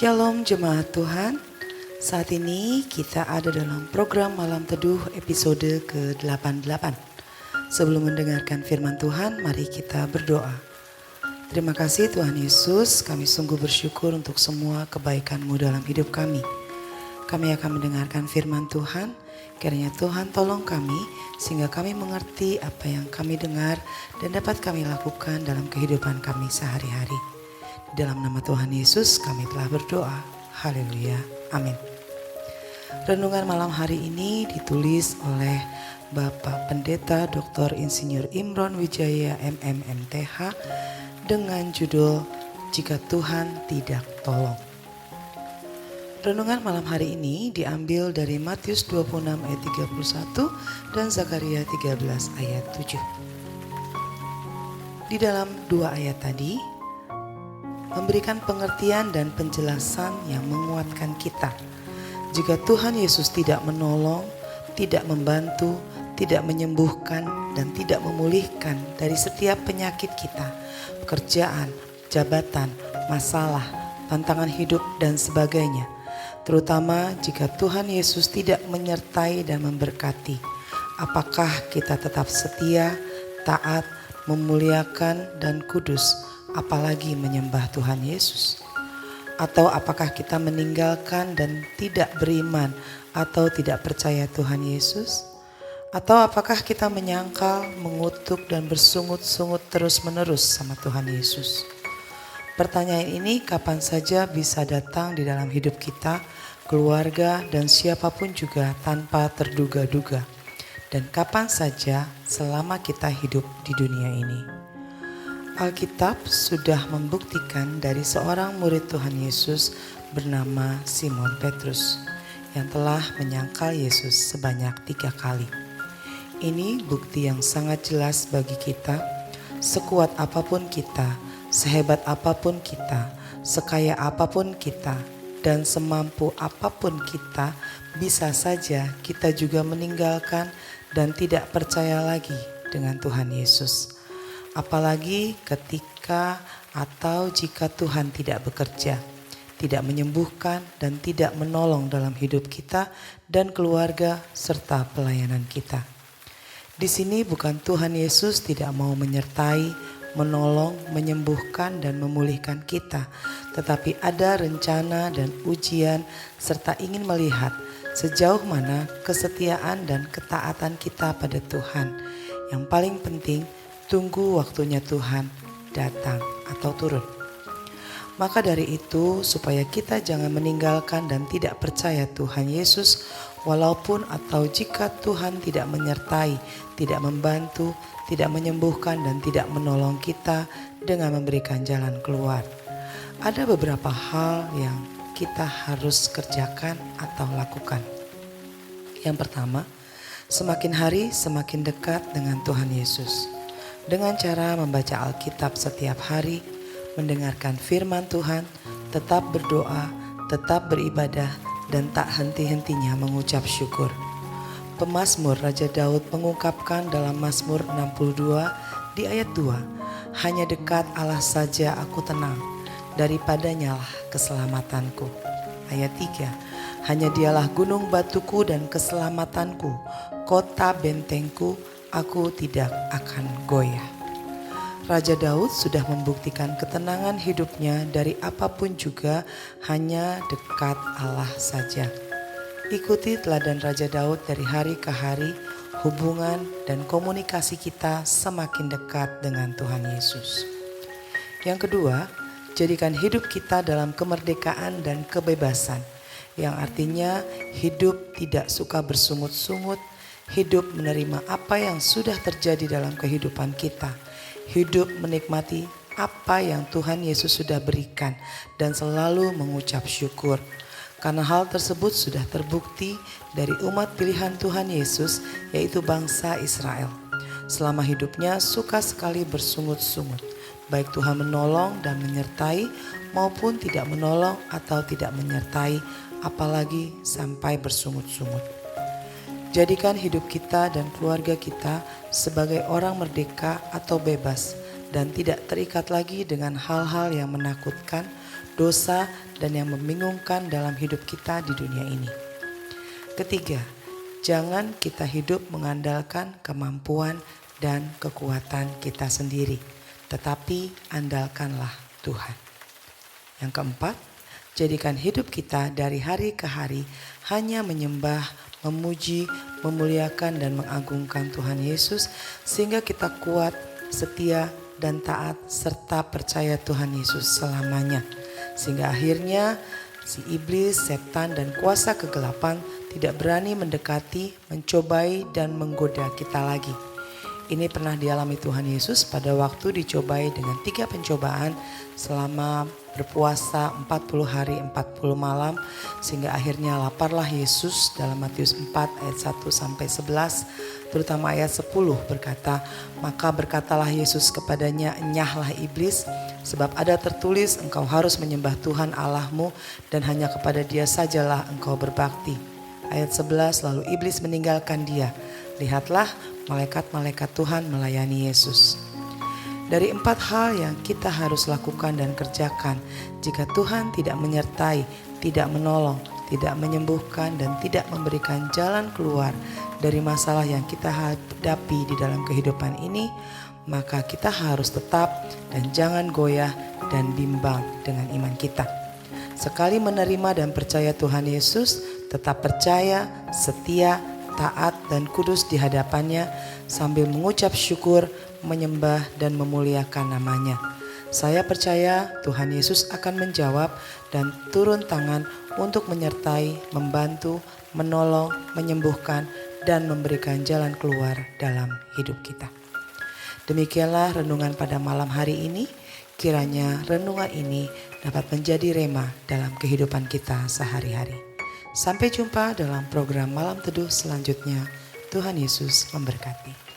Shalom jemaat Tuhan. Saat ini kita ada dalam program Malam Teduh episode ke-88. Sebelum mendengarkan firman Tuhan, mari kita berdoa. Terima kasih Tuhan Yesus, kami sungguh bersyukur untuk semua kebaikan-Mu dalam hidup kami. Kami akan mendengarkan firman Tuhan, kiranya Tuhan tolong kami sehingga kami mengerti apa yang kami dengar dan dapat kami lakukan dalam kehidupan kami sehari-hari. Dalam nama Tuhan Yesus kami telah berdoa. Haleluya. Amin. Renungan malam hari ini ditulis oleh Bapak Pendeta Dr. Insinyur Imron Wijaya MMMTH dengan judul Jika Tuhan Tidak Tolong. Renungan malam hari ini diambil dari Matius 26 ayat 31 dan Zakaria 13 ayat 7. Di dalam dua ayat tadi memberikan pengertian dan penjelasan yang menguatkan kita. Jika Tuhan Yesus tidak menolong, tidak membantu, tidak menyembuhkan, dan tidak memulihkan dari setiap penyakit kita, pekerjaan, jabatan, masalah, tantangan hidup, dan sebagainya. Terutama jika Tuhan Yesus tidak menyertai dan memberkati, apakah kita tetap setia, taat, memuliakan, dan kudus, apalagi menyembah Tuhan Yesus? Atau apakah kita meninggalkan dan tidak beriman atau tidak percaya Tuhan Yesus? Atau apakah kita menyangkal, mengutuk, dan bersungut-sungut terus-menerus sama Tuhan Yesus? Pertanyaan ini kapan saja bisa datang di dalam hidup kita, keluarga, dan siapapun juga tanpa terduga-duga. Dan kapan saja selama kita hidup di dunia ini. Alkitab sudah membuktikan dari seorang murid Tuhan Yesus bernama Simon Petrus yang telah menyangkal Yesus sebanyak 3 kali. Ini bukti yang sangat jelas bagi kita, sekuat apapun kita, sehebat apapun kita, sekaya apapun kita, dan semampu apapun kita, bisa saja kita juga meninggalkan dan tidak percaya lagi dengan Tuhan Yesus. Apalagi ketika atau jika Tuhan tidak bekerja, tidak menyembuhkan dan tidak menolong dalam hidup kita dan keluarga serta pelayanan kita. Di sini bukan Tuhan Yesus tidak mau menyertai, menolong, menyembuhkan dan memulihkan kita, tetapi ada rencana dan ujian serta ingin melihat sejauh mana kesetiaan dan ketaatan kita pada Tuhan. Yang paling penting, tunggu waktunya Tuhan datang atau turun. Maka dari itu supaya kita jangan meninggalkan dan tidak percaya Tuhan Yesus walaupun atau jika Tuhan tidak menyertai, tidak membantu, tidak menyembuhkan dan tidak menolong kita dengan memberikan jalan keluar. Ada beberapa hal yang kita harus kerjakan atau lakukan. Yang pertama, semakin hari semakin dekat dengan Tuhan Yesus. Dengan cara membaca Alkitab setiap hari, mendengarkan firman Tuhan, tetap berdoa, tetap beribadah, dan tak henti-hentinya mengucap syukur. Pemazmur Raja Daud mengungkapkan dalam Mazmur 62 di ayat 2, hanya dekat Allah saja aku tenang, daripadanya lah keselamatanku. Ayat 3, hanya dialah gunung batuku dan keselamatanku, kota bentengku, aku tidak akan goyah. Raja Daud sudah membuktikan ketenangan hidupnya dari apapun juga hanya dekat Allah saja. Ikuti teladan Raja Daud dari hari ke hari, hubungan dan komunikasi kita semakin dekat dengan Tuhan Yesus. Yang kedua, jadikan hidup kita dalam kemerdekaan dan kebebasan, yang artinya hidup tidak suka bersungut-sungut, hidup menerima apa yang sudah terjadi dalam kehidupan kita. Hidup menikmati apa yang Tuhan Yesus sudah berikan dan selalu mengucap syukur. Karena hal tersebut sudah terbukti dari umat pilihan Tuhan Yesus, yaitu bangsa Israel. Selama hidupnya suka sekali bersungut-sungut. Baik Tuhan menolong dan menyertai maupun tidak menolong atau tidak menyertai, apalagi sampai bersungut-sungut. Jadikan hidup kita dan keluarga kita sebagai orang merdeka atau bebas dan tidak terikat lagi dengan hal-hal yang menakutkan, dosa, dan yang membingungkan dalam hidup kita di dunia ini. Ketiga, jangan kita hidup mengandalkan kemampuan dan kekuatan kita sendiri, tetapi andalkanlah Tuhan. Yang keempat, jadikan hidup kita dari hari ke hari hanya menyembah, memuji, memuliakan dan mengagungkan Tuhan Yesus sehingga kita kuat, setia dan taat serta percaya Tuhan Yesus selamanya. Sehingga akhirnya si iblis, setan dan kuasa kegelapan tidak berani mendekati, mencobai dan menggoda kita lagi. Ini pernah dialami Tuhan Yesus pada waktu dicobai dengan 3 pencobaan selama berpuasa 40 hari 40 malam sehingga akhirnya laparlah Yesus. Dalam Matius 4 ayat 1 sampai 11 terutama ayat 10 berkata, maka berkatalah Yesus kepadanya, enyahlah iblis, sebab ada tertulis engkau harus menyembah Tuhan Allahmu dan hanya kepada Dia sajalah engkau berbakti. Ayat 11, lalu iblis meninggalkan dia. Lihatlah, malaikat-malaikat Tuhan melayani Yesus. Dari 4 hal yang kita harus lakukan dan kerjakan jika Tuhan tidak menyertai, tidak menolong, tidak menyembuhkan dan tidak memberikan jalan keluar dari masalah yang kita hadapi di dalam kehidupan ini, maka kita harus tetap dan jangan goyah dan bimbang dengan iman kita. Sekali menerima dan percaya Tuhan Yesus, tetap percaya, setia, taat dan kudus di hadapannya sambil mengucap syukur, menyembah dan memuliakan namanya. Saya percaya Tuhan Yesus akan menjawab dan turun tangan untuk menyertai, membantu, menolong, menyembuhkan dan memberikan jalan keluar dalam hidup kita. Demikianlah renungan pada malam hari ini. Kiranya renungan ini dapat menjadi rema dalam kehidupan kita sehari-hari. Sampai jumpa dalam program Malam Teduh selanjutnya. Tuhan Yesus memberkati.